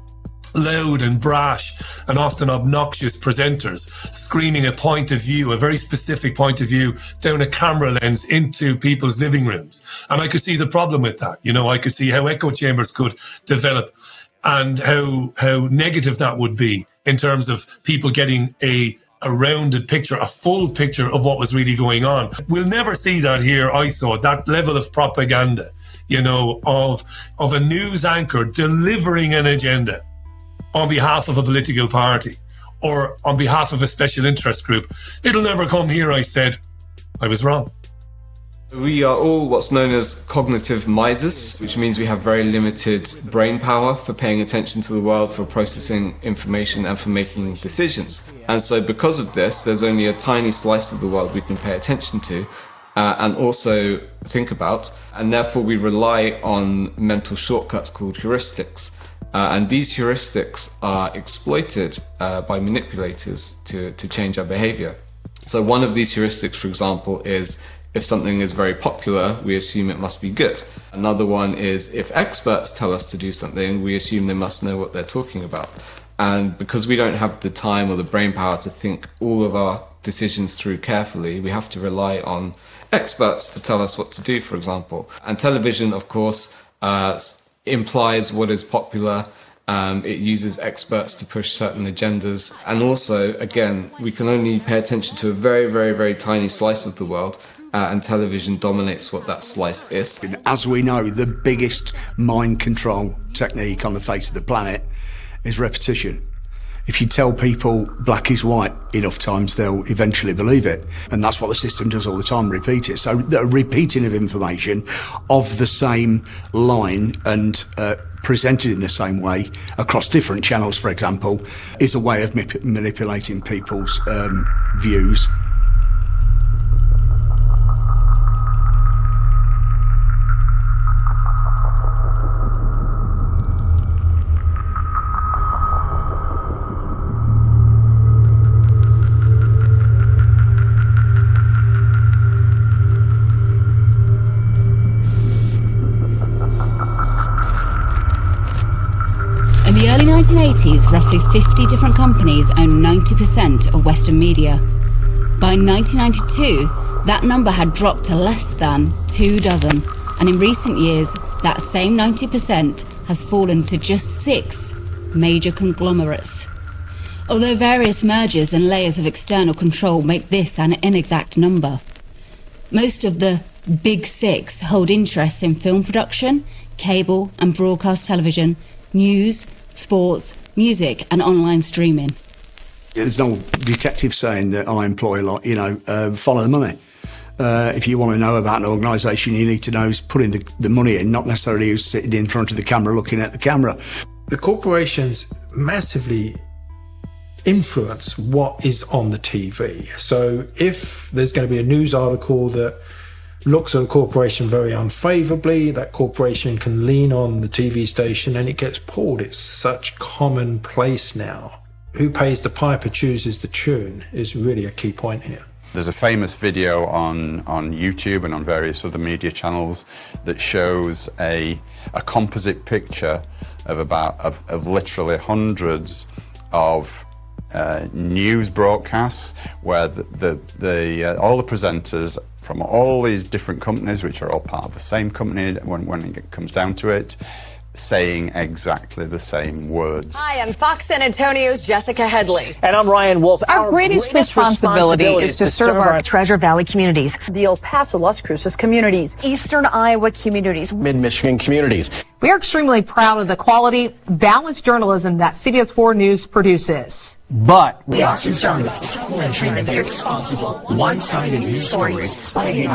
Loud and brash and often obnoxious presenters screaming a point of view, a very specific point of view, down a camera lens into people's living rooms. And I could see the problem with that. You know, I could see how echo chambers could develop and how negative that would be in terms of people getting a rounded picture, a full picture of what was really going on. We'll never see that here, I thought, that level of propaganda, you know, of a news anchor delivering an agenda on behalf of a political party or on behalf of a special interest group. It'll never come here, I said. I was wrong. We are all what's known as cognitive misers, which means we have very limited brain power for paying attention to the world, for processing information and for making decisions. And so because of this, there's only a tiny slice of the world we can pay attention to and also think about. And therefore we rely on mental shortcuts called heuristics. And these heuristics are exploited by manipulators to change our behavior. So one of these heuristics, for example, is if something is very popular, we assume it must be good. Another one is if experts tell us to do something, we assume they must know what they're talking about. And because we don't have the time or the brain power to think all of our decisions through carefully, we have to rely on experts to tell us what to do, for example. And television, of course, implies what is popular. It uses experts to push certain agendas. And also, again, we can only pay attention to a very, very, very tiny slice of the world. And television dominates what that slice is. As we know, the biggest mind control technique on the face of the planet is repetition. If you tell people black is white enough times, they'll eventually believe it. And that's what the system does all the time, repeat it. So the repeating of information of the same line and presented in the same way across different channels, for example, is a way of manipulating people's views. In the early 1980s, roughly 50 different companies owned 90% of Western media. By 1992, that number had dropped to less than 24, and in recent years, that same 90% has fallen to just 6 major conglomerates. Although various mergers and layers of external control make this an inexact number, most of the Big 6 hold interests in film production, cable and broadcast television, news, sports, music and online streaming. There's no detective saying that I employ a lot, follow the money. If you want to know about an organisation, you need to know who's putting the money in, not necessarily who's sitting in front of the camera looking at the camera. The corporations massively influence what is on the TV. So if there's going to be a news article that looks at a corporation very unfavourably, that corporation can lean on the TV station and it gets pulled. It's such commonplace now. Who pays the piper chooses the tune is really a key point here. There's a famous video on YouTube and on various other media channels that shows a composite picture of literally hundreds of news broadcasts where all the presenters from all these different companies, which are all part of the same company when it comes down to it, saying exactly the same words. Hi, I'm Fox San Antonio's Jessica Headley. And I'm Ryan Wolf. Our greatest responsibility is to serve our Treasure Valley communities, the El Paso, Las Cruces communities, Eastern Iowa communities, Mid-Michigan communities. We are extremely proud of the quality, balanced journalism that CBS 4 News produces. But we are concerned about the irresponsible, one-sided news stories plaguing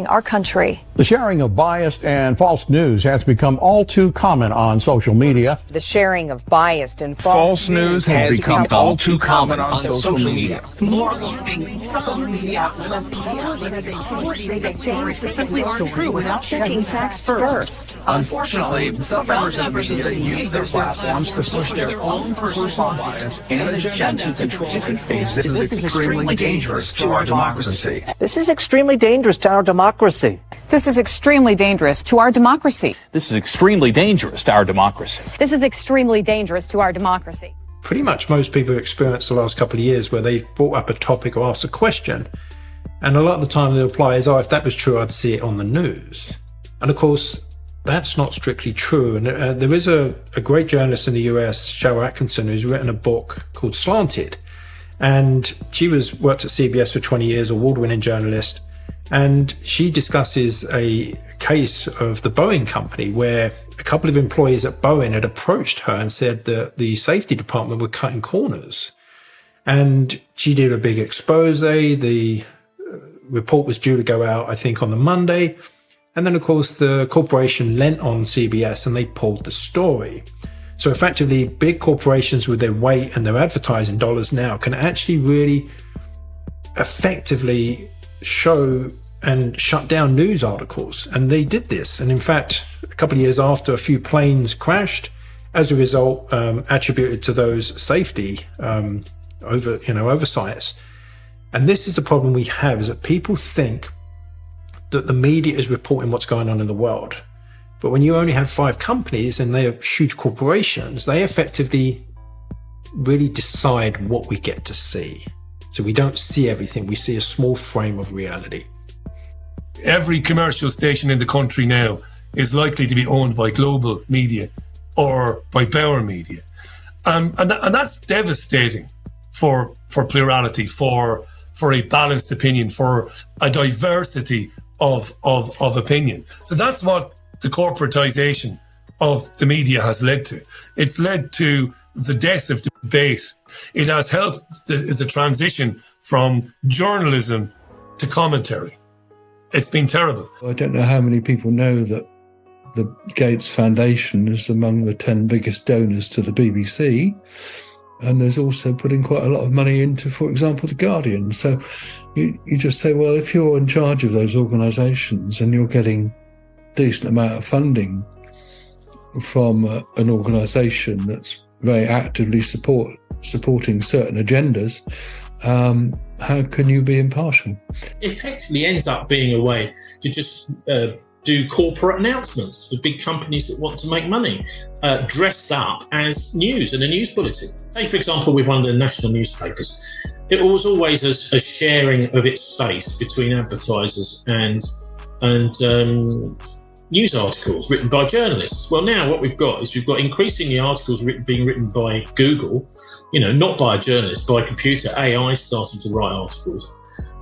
our country. The sharing of biased and false news has become all too common on social media. The sharing of biased and false news has become all too common on social media. More alarming, some media outlets simply aren't true without checking facts first. Unfortunately, some members of the media use their platforms to push their own personal bias and agenda to control. This is extremely dangerous to our democracy. This is extremely dangerous to our democracy. This is extremely dangerous to our democracy. This is extremely dangerous to our democracy. This is extremely dangerous to our democracy. Pretty much most people have experienced the last couple of years where they've brought up a topic or asked a question, and a lot of the time the reply is, oh, if that was true, I'd see it on the news. And of course, that's not strictly true. And there is a great journalist in the US, Shara Atkinson, who's written a book called Slanted. And she worked at CBS for 20 years, award-winning journalist. And she discusses a case of the Boeing company where a couple of employees at Boeing had approached her and said that the safety department were cutting corners. And she did a big expose. The report was due to go out, I think, on the Monday. And then, of course, the corporation lent on CBS and they pulled the story. So effectively, big corporations with their weight and their advertising dollars now can actually really effectively show and shut down news articles. And they did this. And in fact, a couple of years after, a few planes crashed, as a result, attributed to those safety oversights. And this is the problem we have, is that people think that the media is reporting what's going on in the world. But when you only have 5 companies and they are huge corporations, they effectively really decide what we get to see. So we don't see everything. We see a small frame of reality. Every commercial station in the country now is likely to be owned by global media or by Bauer Media. And that's devastating for plurality, for a balanced opinion, for a diversity of opinion. So that's what the corporatization of the media has led to. It's led to the death of debate. It has helped the transition from journalism to commentary. It's been terrible. I don't know how many people know that the Gates Foundation is among the 10 biggest donors to the BBC. And there's also putting quite a lot of money into, for example, The Guardian. So you just say, well, if you're in charge of those organisations and you're getting a decent amount of funding from an organisation that's very actively supporting certain agendas, how can you be impartial? It effectively ends up being a way to just do corporate announcements for big companies that want to make money, dressed up as news and a news bulletin. Say, for example, with one of the national newspapers, it was always a sharing of its space between advertisers and news articles written by journalists. Well, now what we've got is increasingly articles being written by Google, not by a journalist, by a computer. AI starting to write articles.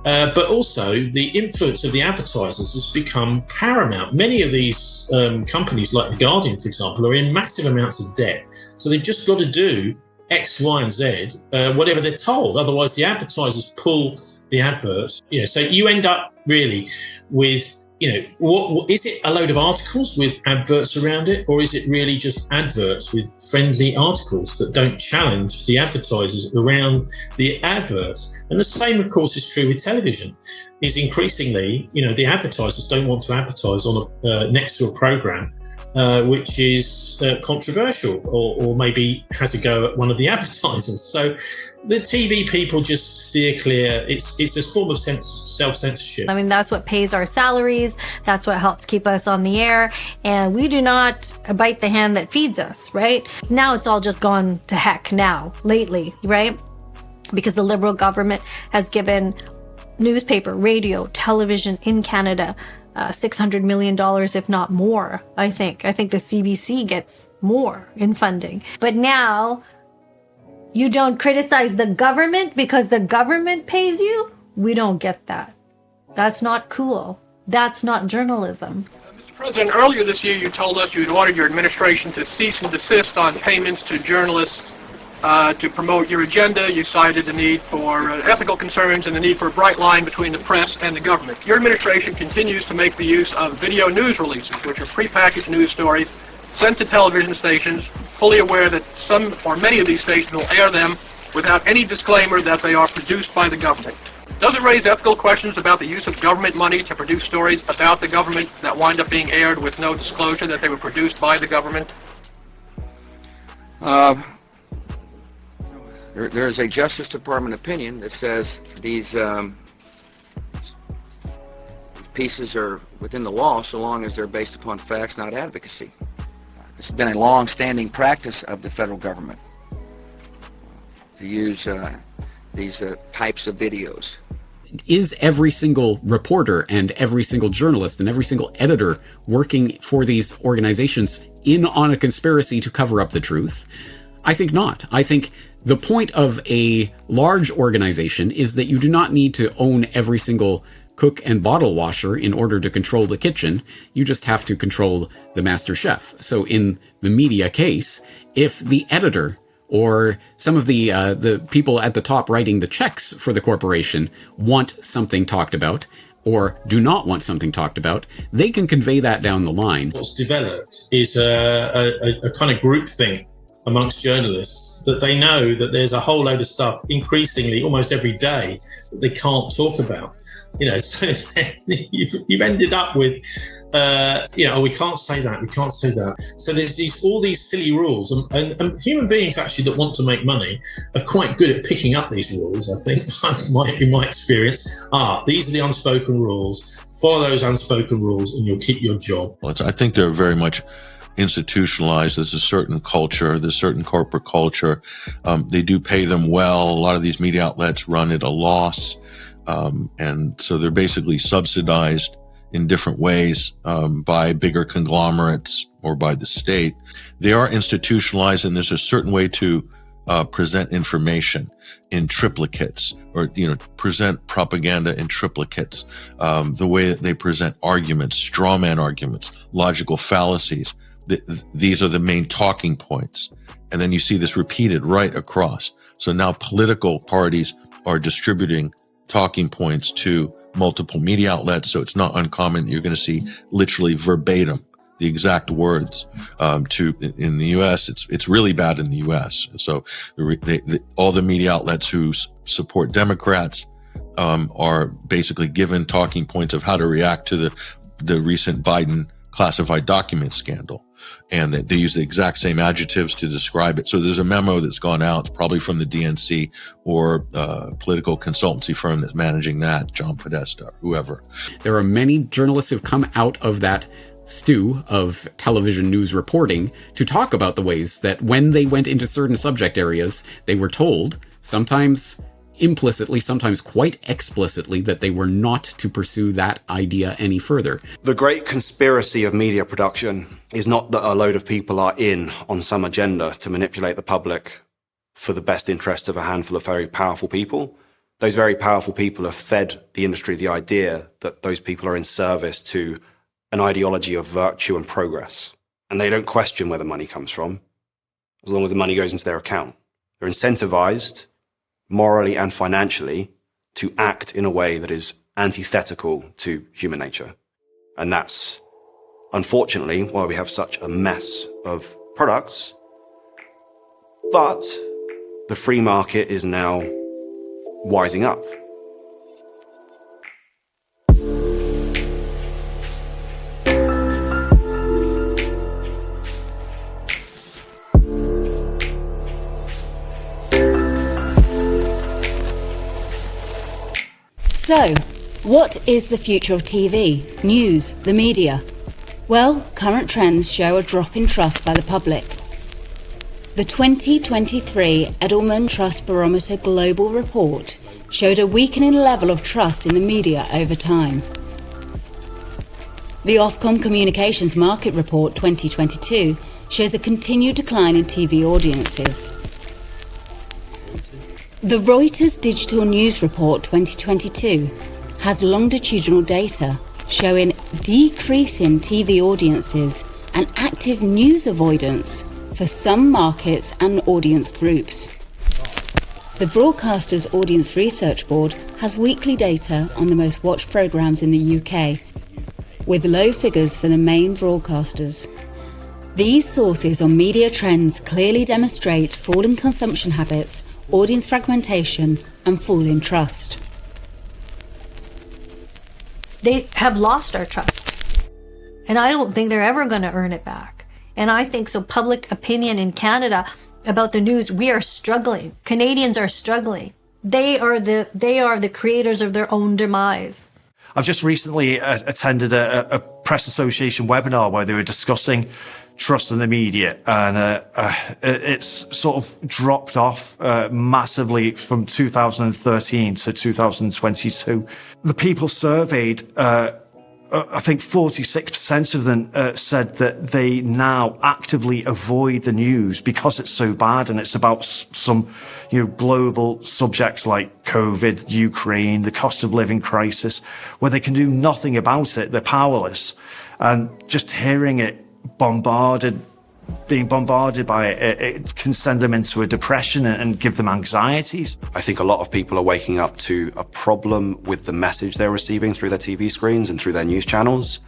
But also the influence of the advertisers has become paramount. Many of these companies, like The Guardian, for example, are in massive amounts of debt. So they've just got to do X, Y, and Z, whatever they're told. Otherwise, the advertisers pull the adverts. So you end up really with, what is it, a load of articles with adverts around it, or is it really just adverts with friendly articles that don't challenge the advertisers around the adverts? And the same, of course, is true with television. Is increasingly, the advertisers don't want to advertise on next to a program which is controversial or maybe has a go at one of the advertisers. So the TV people just steer clear. It's a form of self-censorship. I mean, that's what pays our salaries. That's what helps keep us on the air. And we do not bite the hand that feeds us, right? Now it's all just gone to heck lately, right? Because the Liberal government has given newspaper, radio, television in Canada $600 million, if not more, I think. I think the CBC gets more in funding. But now, you don't criticize the government because the government pays you? We don't get that. That's not cool. That's not journalism. President, earlier this year you told us you had ordered your administration to cease and desist on payments to journalists to promote your agenda. You cited the need for ethical concerns and the need for a bright line between the press and the government. Your administration continues to make the use of video news releases, which are prepackaged news stories sent to television stations, fully aware that some or many of these stations will air them without any disclaimer that they are produced by the government. Does it raise ethical questions about the use of government money to produce stories about the government that wind up being aired with no disclosure that they were produced by the government? There is a Justice Department opinion that says these pieces are within the law so long as they're based upon facts, not advocacy. This has been a long-standing practice of the federal government to use these types of videos. Is every single reporter and every single journalist and every single editor working for these organizations in on a conspiracy to cover up the truth? I think not. I think the point of a large organization is that you do not need to own every single cook and bottle washer in order to control the kitchen. You just have to control the master chef. So in the media case, if the editor or some of the people at the top writing the checks for the corporation want something talked about or do not want something talked about, they can convey that down the line. What's developed is a kind of groupthink amongst journalists that they know that there's a whole load of stuff increasingly almost every day that they can't talk about. So you've ended up with, we can't say that, we can't say that. So there's all these silly rules, and human beings actually that want to make money are quite good at picking up these rules, I think, in my experience. These are the unspoken rules, follow those unspoken rules and you'll keep your job. Well, I think they're very much institutionalized. There's a certain culture, there's certain corporate culture. They do pay them well. A lot of these media outlets run at a loss. And so they're basically subsidized in different ways by bigger conglomerates or by the state. They are institutionalized, and there's a certain way to present information in triplicates, or present propaganda in triplicates. The way that they present arguments, straw man arguments, logical fallacies. These are the main talking points. And then you see this repeated right across. So now political parties are distributing talking points to multiple media outlets. So it's not uncommon. You're going to see literally verbatim the exact words. In the U.S., it's really bad in the U.S. So all the media outlets who support Democrats are basically given talking points of how to react to the recent Biden classified document scandal. And they use the exact same adjectives to describe it. So there's a memo that's gone out, probably from the DNC or a political consultancy firm that's managing that, John Podesta, whoever. There are many journalists who've come out of that stew of television news reporting to talk about the ways that when they went into certain subject areas, they were told, sometimes implicitly, sometimes quite explicitly, that they were not to pursue that idea any further. The great conspiracy of media production is not that a load of people are in on some agenda to manipulate the public for the best interest of a handful of very powerful people. Those very powerful people have fed the industry the idea that those people are in service to an ideology of virtue and progress. And they don't question where the money comes from, as long as the money goes into their account. They're incentivized morally and financially to act in a way that is antithetical to human nature. And that's, unfortunately, why we have such a mess of products. But the free market is now wising up. So, what is the future of TV, news, the media? Well, current trends show a drop in trust by the public. The 2023 Edelman Trust Barometer Global Report showed a weakening level of trust in the media over time. The Ofcom Communications Market Report 2022 shows a continued decline in TV audiences. The Reuters Digital News Report 2022 has longitudinal data showing decreasing TV audiences and active news avoidance for some markets and audience groups. The Broadcasters Audience Research Board has weekly data on the most watched programmes in the UK, with low figures for the main broadcasters. These sources on media trends clearly demonstrate falling consumption habits, audience fragmentation, and falling trust. They have lost our trust. And I don't think they're ever going to earn it back. And I think so public opinion in Canada about the news, we are struggling. Canadians are struggling. They are the creators of their own demise. I've just recently attended a press association webinar where they were discussing trust in the media, and it's sort of dropped off massively from 2013 to 2022. The people surveyed, I think 46% of them said that they now actively avoid the news because it's so bad, and it's about some, global subjects like COVID, Ukraine, the cost of living crisis, where they can do nothing about it. They're powerless, and just hearing it being bombarded by it, it can send them into a depression and give them anxieties. I think a lot of people are waking up to a problem with the message they're receiving through their TV screens and through their news channels,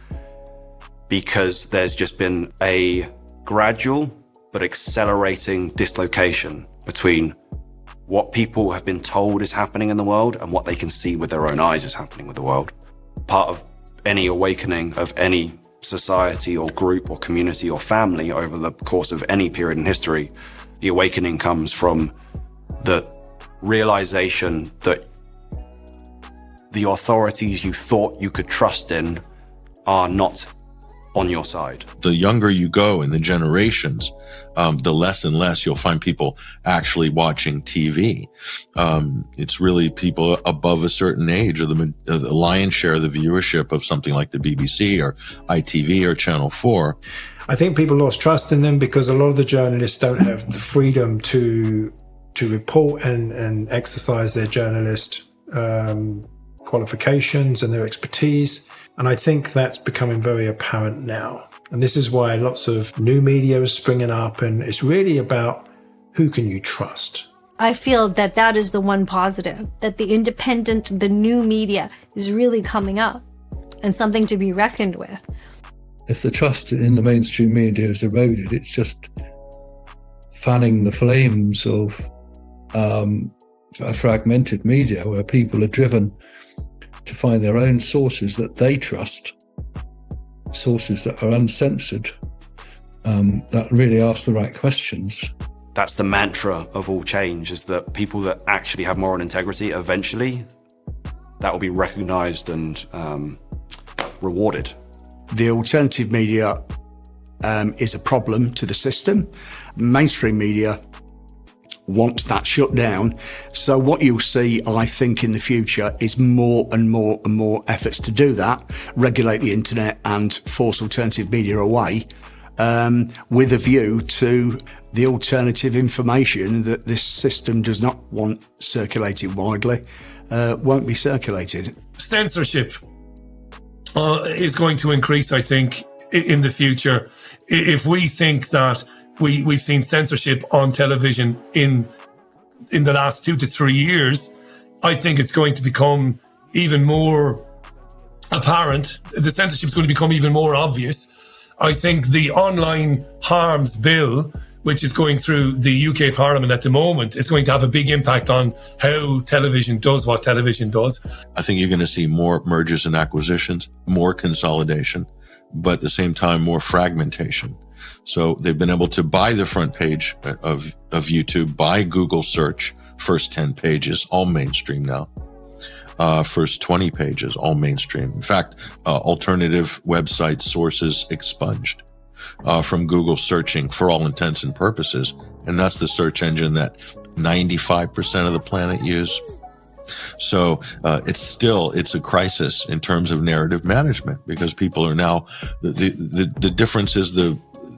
because there's just been a gradual but accelerating dislocation between what people have been told is happening in the world and what they can see with their own eyes is happening with the world. Part of any awakening of any society or group or community or family over the course of any period in history, the awakening comes from the realization that the authorities you thought you could trust in are not on your side. The younger you go in the generations, the less and less you'll find people actually watching TV. It's really people above a certain age, or the lion's share of the viewership of something like the BBC or ITV or Channel 4. I think people lost trust in them because a lot of the journalists don't have the freedom to report and exercise their journalist qualifications and their expertise. And I think that's becoming very apparent now. And this is why lots of new media is springing up, and it's really about who can you trust. I feel that that is the one positive, that the independent, the new media is really coming up and something to be reckoned with. If the trust in the mainstream media is eroded, it's just fanning the flames of a fragmented media where people are driven to find their own sources that they trust, sources that are uncensored, that really ask the right questions. That's the mantra of all change, is that people that actually have moral integrity, eventually that will be recognized and rewarded. The alternative media is a problem to the system. Mainstream media wants that shut down. So what you'll see, I think, in the future is more and more and more efforts to do that, regulate the internet and force alternative media away, with a view to the alternative information that this system does not want circulated widely, won't be circulated. Censorship is going to increase, I think, in the future. If we think that we've seen censorship on television in the last 2 to 3 years, I think it's going to become even more apparent. The censorship is going to become even more obvious. I think the online harms bill, which is going through the UK Parliament at the moment, is going to have a big impact on how television does what television does. I think you're going to see more mergers and acquisitions, more consolidation, but at the same time, more fragmentation. So they've been able to buy the front page of YouTube, buy Google search, first 10 pages, all mainstream now. First 20 pages, all mainstream. In fact, alternative website sources expunged from Google searching for all intents and purposes. And that's the search engine that 95% of the planet use. So it's a crisis in terms of narrative management, because people are now, the difference is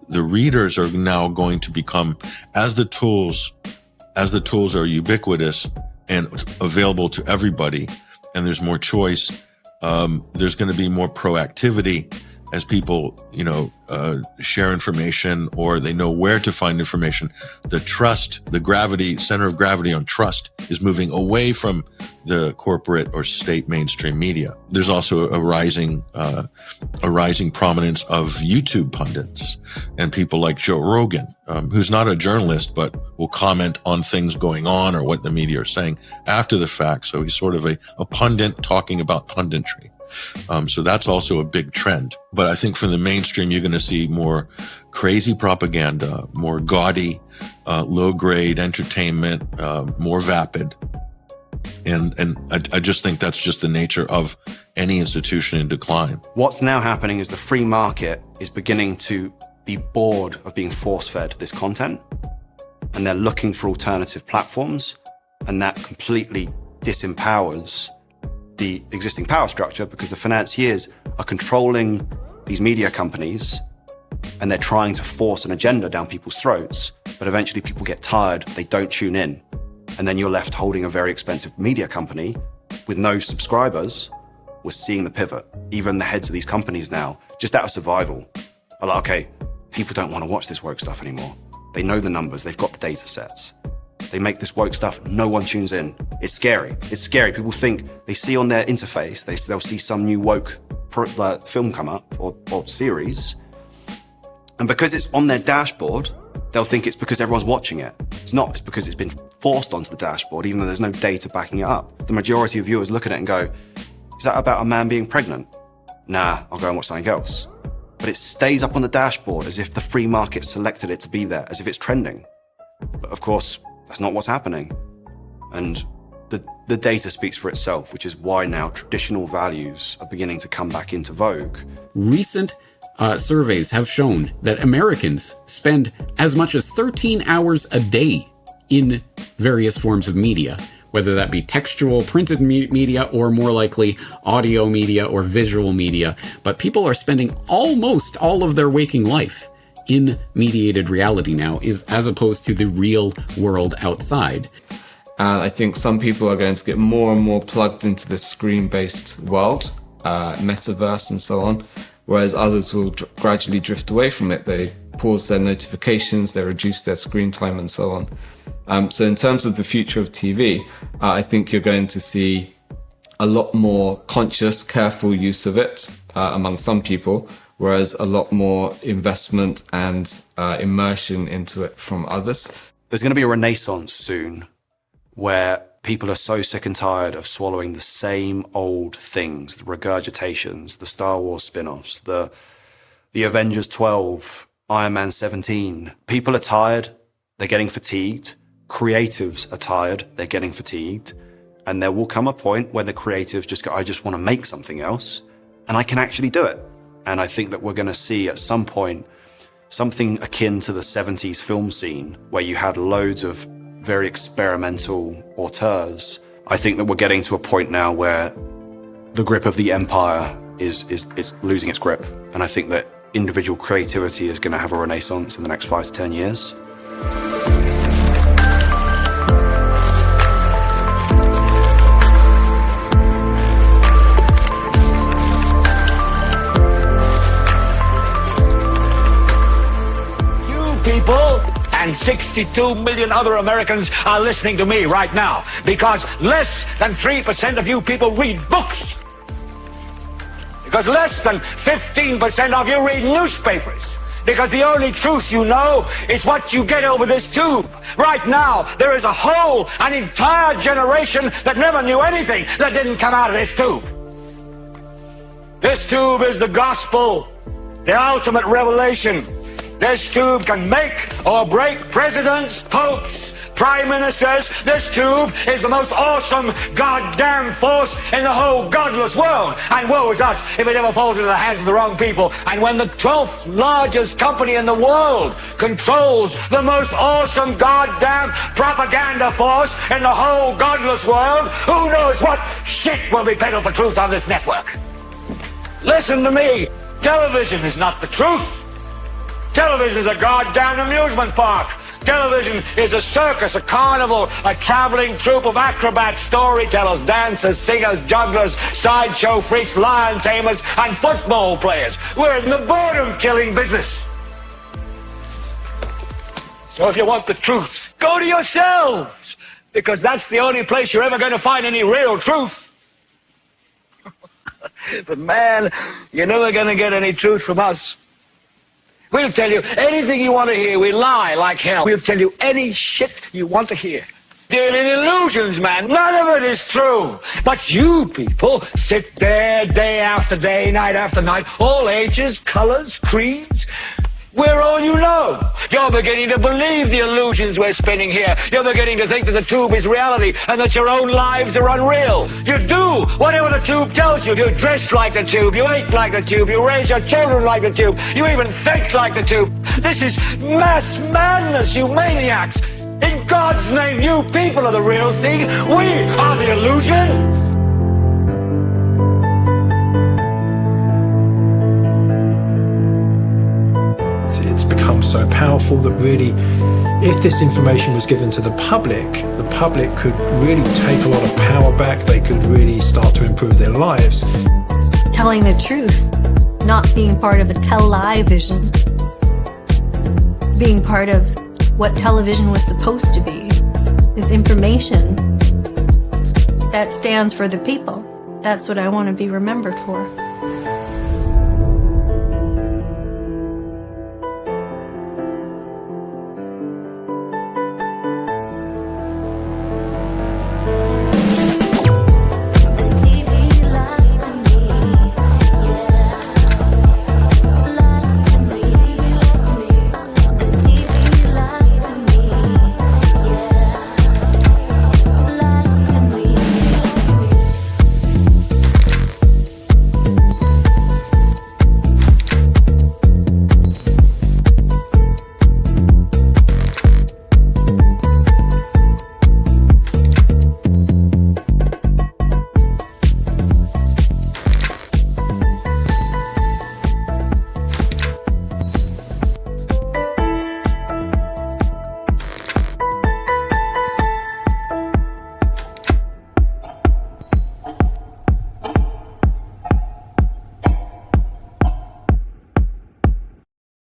the readers are now going to become, as the tools are ubiquitous and available to everybody, and there's more choice, There's going to be more proactivity as people, share information, or they know where to find information. The trust, the gravity, center of gravity on trust is moving away from the corporate or state mainstream media. There's also a rising prominence of YouTube pundits and people like Joe Rogan, who's not a journalist, but will comment on things going on or what the media are saying after the fact. So he's sort of a pundit talking about punditry. So that's also a big trend. But I think from the mainstream, you're going to see more crazy propaganda, more gaudy, low-grade entertainment, more vapid. And I just think that's just the nature of any institution in decline. What's now happening is the free market is beginning to be bored of being force-fed this content, and they're looking for alternative platforms, and that completely disempowers the existing power structure, because the financiers are controlling these media companies and they're trying to force an agenda down people's throats. But eventually people get tired, they don't tune in. And then you're left holding a very expensive media company with no subscribers. We're seeing the pivot. Even the heads of these companies now, just out of survival, are like, okay, people don't want to watch this woke stuff anymore. They know the numbers, they've got the data sets. They make this woke stuff, no one tunes in. It's scary. It's scary. People think, they see on their interface, they'll see some new woke film come up or series. And because it's on their dashboard, they'll think it's because everyone's watching it. It's not. It's because it's been forced onto the dashboard, even though there's no data backing it up. The majority of viewers look at it and go, is that about a man being pregnant? Nah, I'll go and watch something else. But it stays up on the dashboard as if the free market selected it to be there, as if it's trending. But of course, that's not what's happening. And the data speaks for itself, which is why now traditional values are beginning to come back into vogue. Recent surveys have shown that Americans spend as much as 13 hours a day in various forms of media, whether that be textual, printed media, or more likely audio media or visual media. But people are spending almost all of their waking life in mediated reality now, as opposed to the real world outside. And I think some people are going to get more and more plugged into this screen-based world, metaverse and so on, whereas others will gradually drift away from it. They pause their notifications, they reduce their screen time and so on. So in terms of the future of TV, I think you're going to see a lot more conscious, careful use of it among some people, whereas a lot more investment and immersion into it from others. There's going to be a renaissance soon where people are so sick and tired of swallowing the same old things, the regurgitations, the Star Wars spin-offs, the Avengers 12, Iron Man 17. People are tired, they're getting fatigued. Creatives are tired, they're getting fatigued. And there will come a point where the creatives just go, I just want to make something else, and I can actually do it. And I think that we're going to see at some point something akin to the 70s film scene, where you had loads of very experimental auteurs. I think that we're getting to a point now where the grip of the empire is losing its grip. And I think that individual creativity is going to have a renaissance in the next 5 to 10 years. People and 62 million other Americans are listening to me right now because less than 3% of you people read books. Because less than 15% of you read newspapers. Because the only truth you know is what you get over this tube. Right now, there is an entire generation that never knew anything that didn't come out of this tube. This tube is the gospel, the ultimate revelation. This tube can make or break presidents, popes, prime ministers. This tube is the most awesome goddamn force in the whole godless world. And woe is us if it ever falls into the hands of the wrong people. And when the 12th largest company in the world controls the most awesome goddamn propaganda force in the whole godless world, who knows what shit will be peddled for truth on this network? Listen to me. Television is not the truth. Television is a goddamn amusement park. Television is a circus, a carnival, a traveling troupe of acrobats, storytellers, dancers, singers, jugglers, sideshow freaks, lion tamers, and football players. We're in the boredom-killing business. So if you want the truth, go to yourselves, because that's the only place you're ever going to find any real truth. But man, you're never going to get any truth from us. We'll tell you anything you want to hear. We lie like hell. We'll tell you any shit you want to hear. Deal in illusions, man. None of it is true. But you people sit there day after day, night after night, all ages, colors, creeds. We're all you know. You're beginning to believe the illusions we're spinning here. You're beginning to think that the tube is reality and that your own lives are unreal. You do whatever the tube tells you. You dress like the tube. You eat like the tube. You raise your children like the tube. You even think like the tube. This is mass madness, you maniacs. In God's name, you people are the real thing. We are the illusion. So powerful that really, if this information was given to the public could really take a lot of power back. They could really start to improve their lives. Telling the truth, not being part of a television, being part of what television was supposed to be, is information that stands for the people. That's what I want to be remembered for.